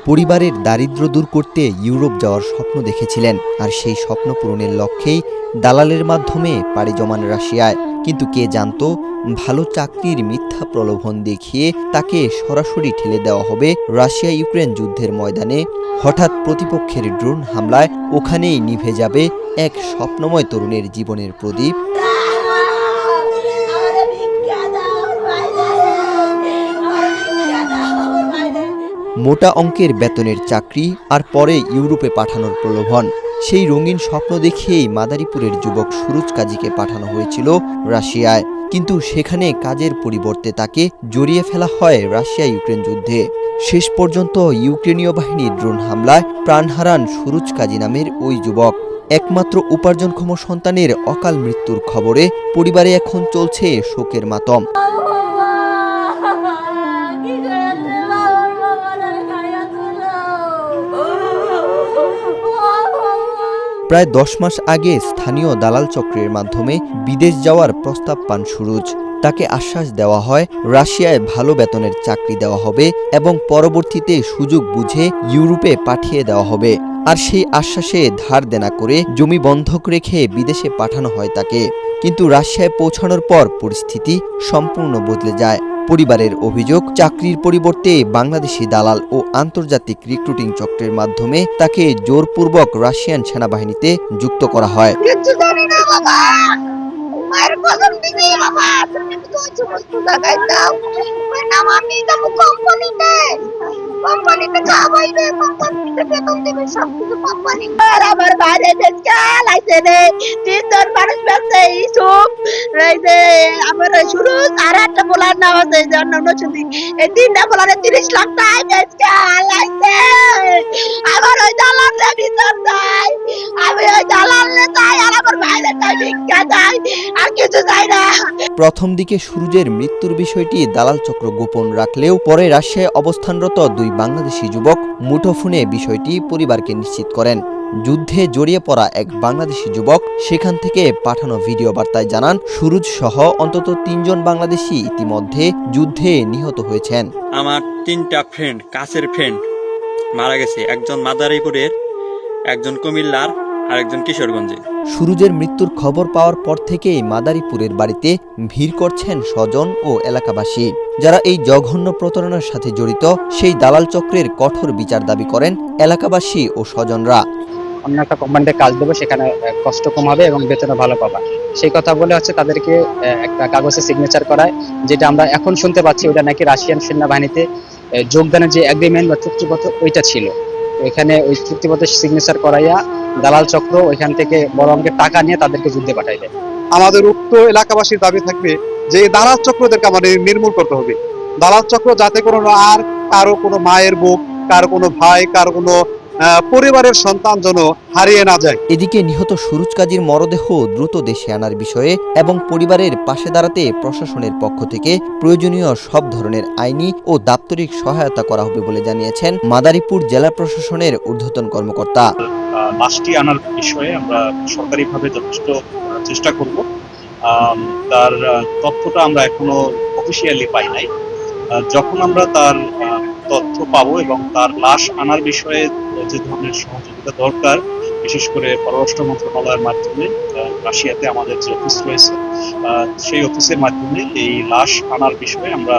পরিবারের দারিদ্র্য দূর করতে ইউরোপ যাওয়ার স্বপ্ন দেখেছিলেন, আর সেই স্বপ্ন পূরণের লক্ষ্যেই দালালের মাধ্যমে পাড়ি জমান রাশিয়ায়। কিন্তু কে জানতো, ভালো চাকরির মিথ্যা প্রলোভন দেখিয়ে তাকে সরাসরি ঠেলে দেওয়া হবে রাশিয়া ইউক্রেন যুদ্ধের ময়দানে। হঠাৎ প্রতিপক্ষের ড্রোন হামলায় ওখানেই নিভে যাবে এক স্বপ্নময় তরুণের জীবনের প্রদীপ। মোটা অঙ্কের বেতনের চাকরি আর পরে ইউরোপে পাঠানোর প্রলোভন, সেই রঙিন স্বপ্ন দেখেই মাদারীপুরের যুবক সুরুজ কাজীকে পাঠানো হয়েছিল রাশিয়ায়। কিন্তু সেখানে কাজের পরিবর্তে তাকে জড়িয়ে ফেলা হয় রাশিয়া ইউক্রেন যুদ্ধে। শেষ পর্যন্ত ইউক্রেনীয় বাহিনীর ড্রোন হামলায় প্রাণ হারান সুরুজ কাজী নামের ওই যুবক। একমাত্র উপার্জনক্ষম সন্তানের অকাল মৃত্যুর খবরে পরিবারে এখন চলছে শোকের মাতম। প্রায় 10 মাস আগে স্থানীয় দালাল চক্রের মাধ্যমে বিদেশ যাওয়ার প্রস্তাব পান সুরুজ। তাকে আশ্বাস দেওয়া হয় রাশিয়ায় ভালো বেতনের চাকরি দেওয়া হবে এবং পরবর্তীতে সুযোগ বুঝে ইউরোপে পাঠিয়ে দেওয়া হবে। আর সেই আশ্বাসে ধার দেনা করে জমি বন্ধক রেখে বিদেশে পাঠানো হয় তাকে। কিন্তু রাশিয়ায় পৌঁছানোর পর পরিস্থিতি সম্পূর্ণ বদলে যায়। পরিবারের অভিযোগ, চাকরির পরিবর্তে বাংলাদেশি দালাল ও আন্তর্জাতিক রিক্রুটিং চক্রের মাধ্যমে তাকে জোরপূর্বক রাশিয়ান সেনাবাহিনীতে যুক্ত করা হয়। আমার বাইরে তিনজন মানুষ ব্যবসা আমার শুরু আর একটা বলার নাম আছে এই 3টা বলারে 30 লাখ টাকা আমার ওই দালালে ভিতর যাই, আমি ওই দালালে যাই আর আমার বাইরে যাই, ভিক্ষা যাই, আর কিছু যাই না। প্রথম দিকে সুরুজের মৃত্যুর বিষয়টি দালাল চক্র গোপন রাখলেও পরে রাশিয়ায় অবস্থানরত 2 বাংলাদেশি যুবক মুঠোফোনে বিষয়টি পরিবারকে নিশ্চিত করেন। যুদ্ধে জড়িয়ে পড়া এক বাংলাদেশি যুবক সেখান থেকে পাঠানো ভিডিও বার্তায় জানান, সুরুজ সহ অন্তত 3 জন বাংলাদেশি ইতিমধ্যে যুদ্ধে নিহত হয়েছেন। আমার 3টা ফ্রেন্ড, কাছের ফ্রেন্ড মারা গেছে। একজন মাদারীপুরের, একজন কুমিল্লার, আর একজন কিশোরগঞ্জে। সুরুজের মৃত্যুর খবর পাওয়ার পর থেকেই মাদারীপুরের বাড়িতে ভিড় করছেন স্বজন ও এলাকাবাসী, যারা এই জঘন্য প্রতারণার সাথে জড়িত। সেই দালাল চক্রের কঠোর বিচার দাবি করেন এলাকাবাসী ও স্বজনরা। অন্য একটা কোম্পানিতে কাজ দেবো, সেখানে কষ্ট কম হবে এবং বেতনও ভালো পাবা, সেই কথা বলে তাদেরকে একটা কাগজে সিগনেচার করায়। যেটা আমরা এখন শুনতে পাচ্ছি ওটা নাকি রাশিয়ান সেনাবাহিনীতে যোগদানের যে এগ্রিমেন্ট বা চুক্তিপত্র ওইটা ছিল। এখানে ওই চুক্তিপত্রে সিগনেচার করাইয়া দালাল চক্র ওইখান থেকে বড় অঙ্কের টাকা নিয়ে তাদেরকে যুদ্ধে পাঠাই দেয়। আমাদের উক্ত এলাকাবাসীর দাবি থাকবে যে এই দালাল চক্রদেরকে আমাদের নির্মূল করতে হবে। দালাল চক্র যাতে কোনো আর কারো কোনো মায়ের বুক, কারো কোনো ভাই, কারো কোনো পরিবারের সন্তান যেন হারিয়ে না যায়। এদিকে নিহত সুরুজ কাজীর মরদেহ দ্রুত দেশে আনার বিষয়ে এবং পরিবারের পাশে দাঁড়াতে প্রশাসনের পক্ষ থেকে প্রয়োজনীয় সব ধরনের আইনি ও দাপ্তরিক সহায়তা করা হবে বলে জানিয়েছেন মাদারীপুর জেলা প্রশাসনের ঊর্ধ্বতন কর্মকর্তা। লাশটি আনার বিষয়ে আমরা সরকারিভাবে যথেষ্ট চেষ্টা করব। তার তথ্যটা আমরা এখনো অফিসিয়ালি পাই নাই। যখন আমরা তার তথ্য পাবো এবং তার লাশ আনার বিষয়ে যে ধরনের সহযোগিতা দরকার, বিশেষ করে পররাষ্ট্র মন্ত্রণালয়ের মাধ্যমে রাশিয়াতে আমাদের যে অফিস রয়েছে, সেই অফিসের মাধ্যমে এই লাশ আনার বিষয়ে আমরা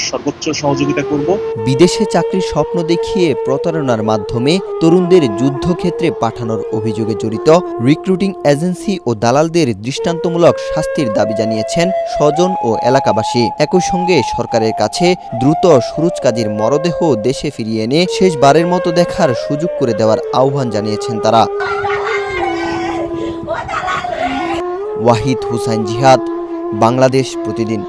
সর্বোচ্চ সহযোগিতা করব। বিদেশে চাকরির স্বপ্ন দেখিয়ে প্রতারণার মাধ্যমে তরুণদের যুদ্ধক্ষেত্রে পাঠানোর অভিযোগে জড়িত রিক্রুটিং এজেন্সি ও দালালদের দৃষ্টান্তমূলক শাস্তির দাবি জানিয়েছেন স্বজন ও এলাকাবাসী। একই সঙ্গে সরকারের কাছে দ্রুত সুরুজ কাজীর মরদেহ দেশে ফিরিয়ে এনে শেষবারের মতো দেখার সুযোগ করে দেওয়ার আহ্বান জানিয়েছেন তারা। ওয়াহিদ হুসাইন জিহাদ, বাংলাদেশ প্রতিদিন।